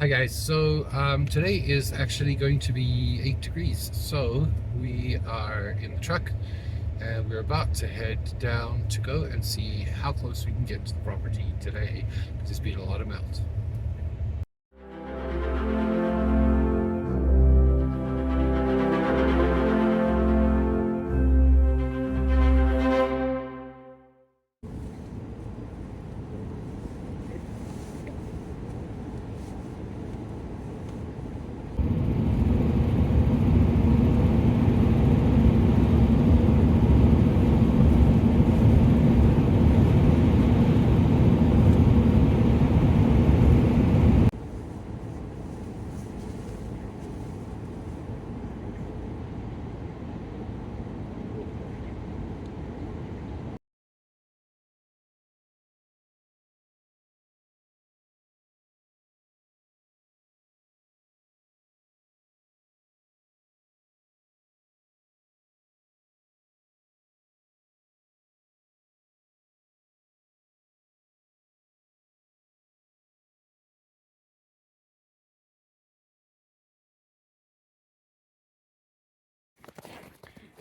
Hi guys, so today is actually going to be 8 degrees, so we are in the truck and we're about to head down to go and see how close we can get to the property today. There's been a lot of melt.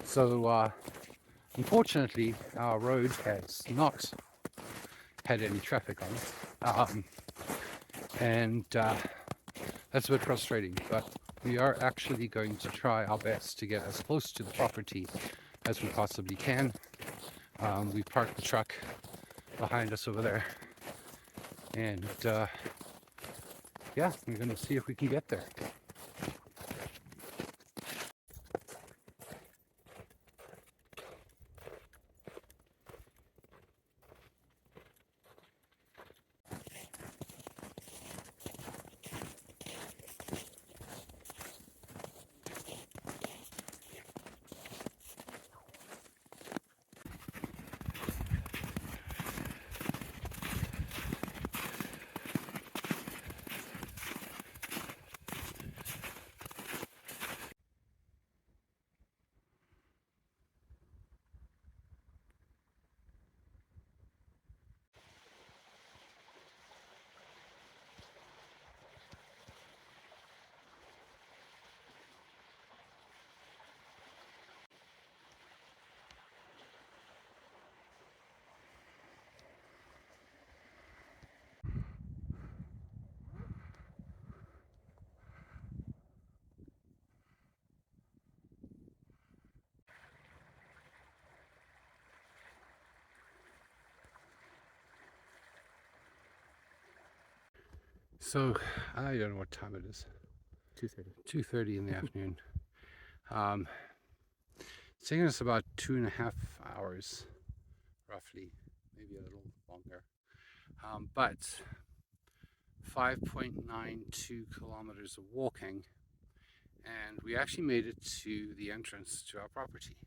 So unfortunately our road has not had any traffic on it, and that's a bit frustrating, but we are actually going to try our best to get as close to the property as we possibly can. We parked the truck behind us over there, and yeah, we're going to see if we can get there. So I don't know what time it is. 2:30. 2:30 in the afternoon. Um, it's taking us about 2.5 hours, roughly, maybe a little longer. But 5.92 kilometers of walking, and we actually made it to the entrance to our property.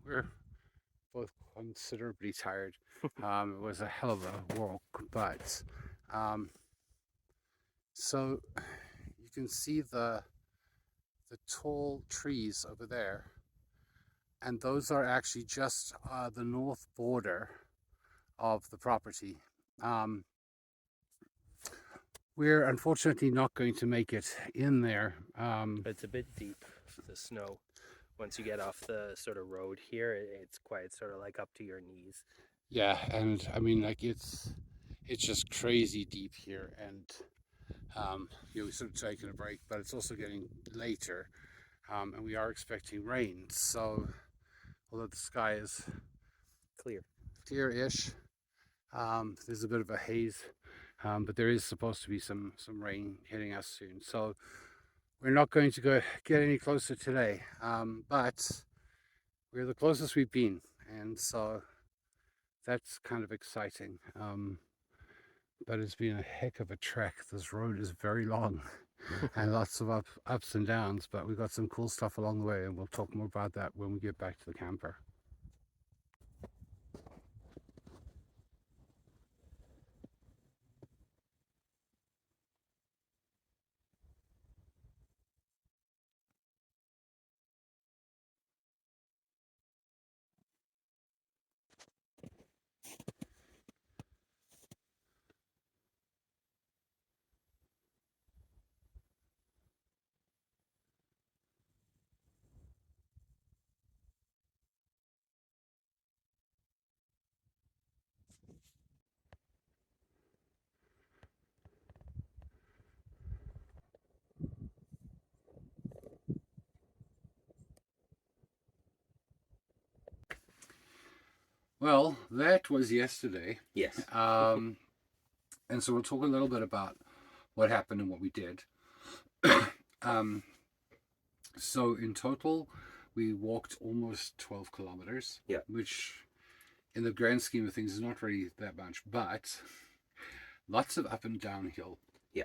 We're both considerably tired. It was a hell of a walk, but so you can see the tall trees over there, and those are actually just the north border of the property. Um, we're unfortunately not going to make it in there. It's a bit deep, the snow. Once you get off the sort of road here, it's quite sort of like up to your knees. Yeah, and I mean, like it's just crazy deep here, and we're sort of taking a break, but it's also getting later, and we are expecting rain. So although the sky is Clear. clear-ish, there's a bit of a haze, but there is supposed to be some rain hitting us soon. So we're not going to go get any closer today, but we're the closest we've been, and so that's kind of exciting. But it's been a heck of a trek. This road is very long and lots of ups and downs, but we've got some cool stuff along the way, and we'll talk more about that when we get back to the camper. Well, that was yesterday. Yes. Um, and so we'll talk a little bit about what happened and what we did. um, so in total, we walked almost 12 kilometers, Yeah. which in the grand scheme of things is not really that much, but lots of up and downhill. Yeah.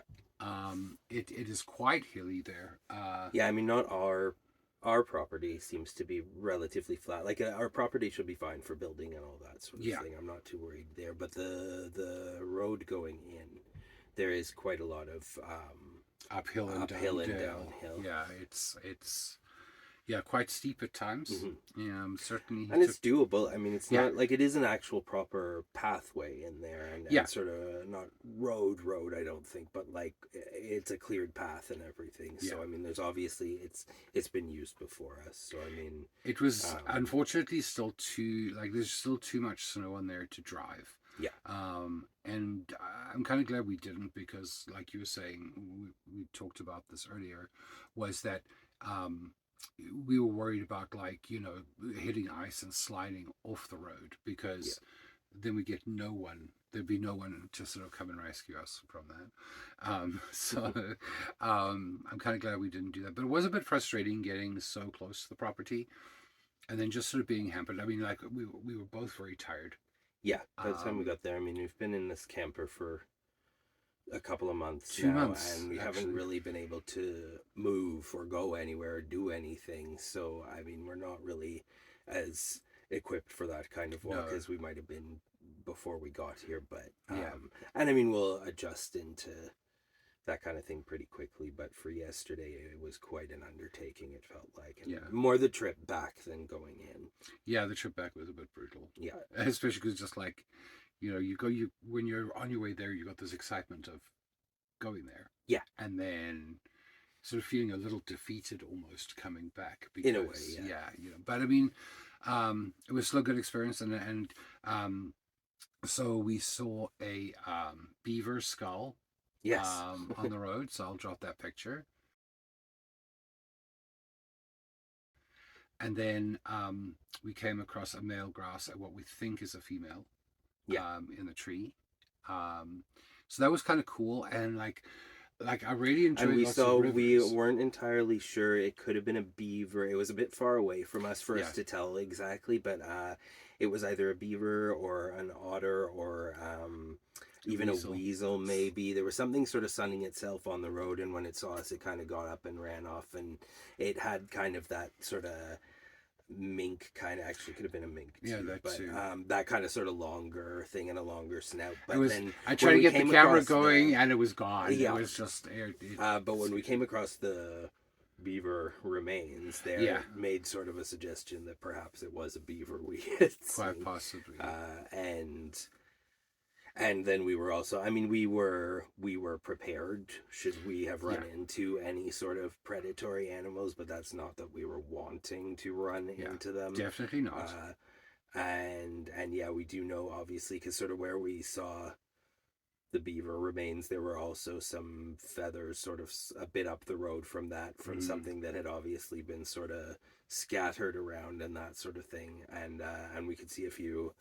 It is quite hilly there. Yeah, I mean, not our property seems to be relatively flat. Like our property should be fine for building and all that sort of Yeah, thing. I'm not too worried there. But the road going in, there is quite a lot of uphill and uphill and downhill. downhill. Yeah, it's yeah, quite steep at times. Hmm. Certainly And it's doable. I mean, it's yeah, not like it is an actual proper pathway in there, yeah, and sort of not road. I don't think, but like it's a cleared path and everything. yeah. So I mean, there's obviously it's been used before us. So I mean, It was um, unfortunately still too like there's still too much snow on there to drive. yeah, And I'm kind of glad we didn't because, like you were saying, we talked about this earlier, was that um, we were worried about hitting ice and sliding off the road yeah. because then we get no one. There'd be no one to sort of come and rescue us from that. So I'm kind of glad we didn't do that. But it was a bit frustrating getting so close to the property and then just sort of being hampered. I mean, like we were both very tired. Yeah, by the time we Um, got there, I mean, we've been in this camper for a couple of months two now, months and we haven't actually. really been able to move or go anywhere or do anything. So, I mean, we're not really as equipped for that kind of walk No, as we might have been before we got here. But, yeah, and I mean, we'll adjust into that kind of thing pretty quickly. But for yesterday, it was quite an undertaking, it felt like, and yeah, more the trip back than going in. yeah. The trip back was a bit brutal, Yeah, especially because just like you when you're on your way there, you got this excitement of going there, yeah, and then sort of feeling a little defeated almost coming back in a way, because yeah. yeah, but I mean, it was still a good experience, and so we saw a beaver skull Yes. on the road, so I'll drop that picture. And then we came across a male grouse at what we think is a female Yeah. in the tree. Um, so that was kind of cool, and like I really And enjoyed we lots of saw we rivers. weren't entirely sure. It could have been a beaver. It was a bit far away from us for us Yeah, to tell exactly, but it was either a beaver or an otter or a even a weasel. weasel maybe. There was something sort of sunning itself on the road, and when it saw us, it kind of got up and ran off, and it had kind of that sort of mink kind of, actually could have been a mink Yeah, too, that but too. that kind of sort of longer thing and a longer snout. It But was. then I tried when to we get the came camera across going, the and it was gone. It yeah, was just but when we came across the beaver remains there, yeah, it made sort of a suggestion that perhaps it was a beaver we had quite seen. possibly. And then we were also, I mean, we were prepared should we have Yeah, run into any sort of predatory animals, but that's not that we were wanting to run yeah, into them. definitely not. uh and yeah, we do know obviously because sort of where we saw the beaver remains, there were also some feathers sort of a bit up the road from that, from Mm, something that had obviously been sort of scattered around and that sort of thing. And we could see a few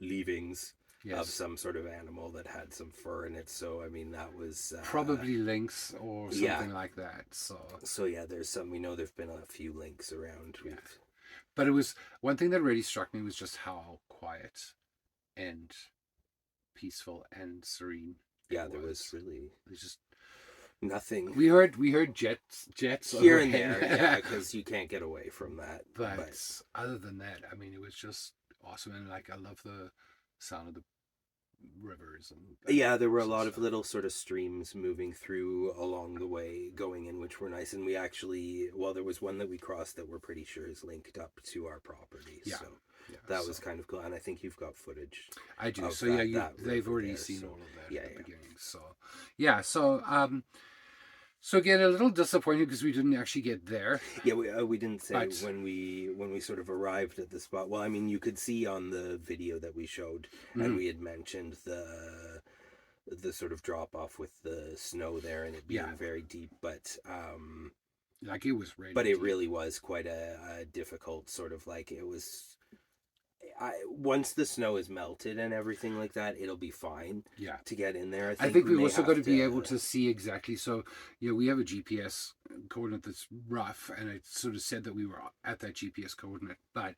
leavings of yes, some sort of animal that had some fur in it. So I mean, that was probably lynx or yeah. something like that. So So yeah, there's some, we know there've been a few links around. yeah. We've But it was one thing that really struck me was just how quiet and peaceful and serene it yeah, there was was. really It was just nothing we heard jets here and overhead, there, yeah, because you can't get away from that. But but other than that, I mean, it was just awesome. And like I love the sound of the rivers and yeah, there were a brooks and lot of stuff. little sort of streams moving through along the way going in, which were nice. And we actually, well, there was one that we crossed that we're pretty sure is linked up to our property. Yeah, So yeah. that So was kind of cool. And I think you've got footage I do. of So yeah, that they've river already there. seen So all of that yeah, at the yeah. beginning. So yeah, so again, a little disappointed because we didn't actually get there, Yeah, we didn't say but when we sort of arrived at the spot. Well, I mean, you could see on the video that we showed, and mm, we had mentioned the sort of drop off with the snow there and it yeah, being very deep, like it was really but it deep. really was quite a difficult sort of like, it was, once the snow is melted and everything like that, it'll be fine Yeah. to get in there. I I think think we we're may also have going to be able to. to see exactly. So, we have a GPS coordinate that's rough, and it sort of said that we were at that GPS coordinate, but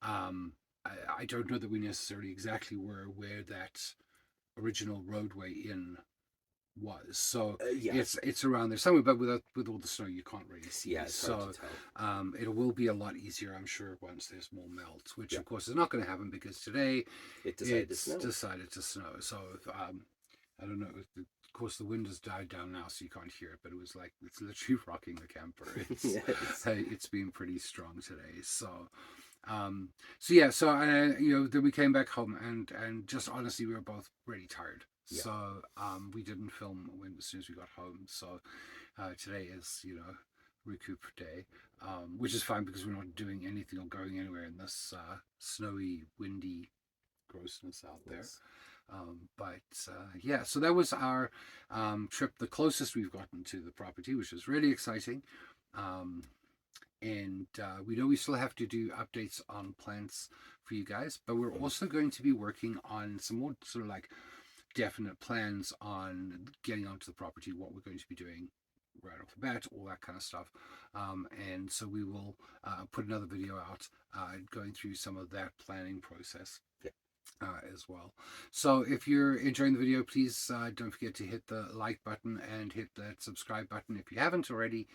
um, I don't know that we necessarily exactly were where that original roadway in was. So Yeah, it's around there somewhere, but with all the snow, you can't really see. yeah, it's hard to So tell. it will be a lot easier, I'm sure, once there's more melt, which Yeah, of course is not going to happen because today it decided to it's snow. decided to snow. So I don't know. Of course, the wind has died down now, so you can't hear it. But it was like it's literally rocking the camper. Yes. It's been pretty strong today. Um, so yeah. So then we came back home, and just honestly, we were both really tired. Yeah. So we didn't film as soon as we got home. So today is recoup day, which is fine because we're not doing anything or going anywhere in this snowy, windy grossness out there. Yes. Yeah, so that was our trip, the closest we've gotten to the property, which is really exciting. Um, and we know we still have to do updates on plants for you guys, but we're also going to be working on some more sort of like definite plans on getting onto the property, what we're going to be doing right off the bat, all that kind of stuff. And so we will put another video out going through some of that planning process as well. So if you're enjoying the video, please don't forget to hit the like button and hit that subscribe button if you haven't already.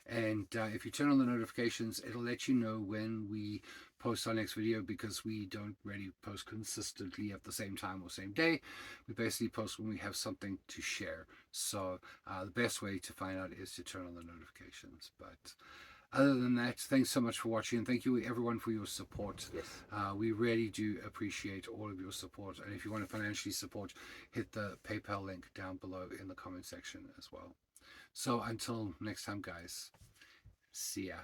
And if you turn on the notifications, it'll let you know when we post our next video, because we don't really post consistently at the same time or same day. We basically post when we have something to share. So the best way to find out is to turn on the notifications. But other than that, thanks so much for watching, and thank you everyone for your support. Yes. We really do appreciate all of your support, and if you want to financially support, hit the PayPal link down below in the comment section as well. So until next time, guys, see ya.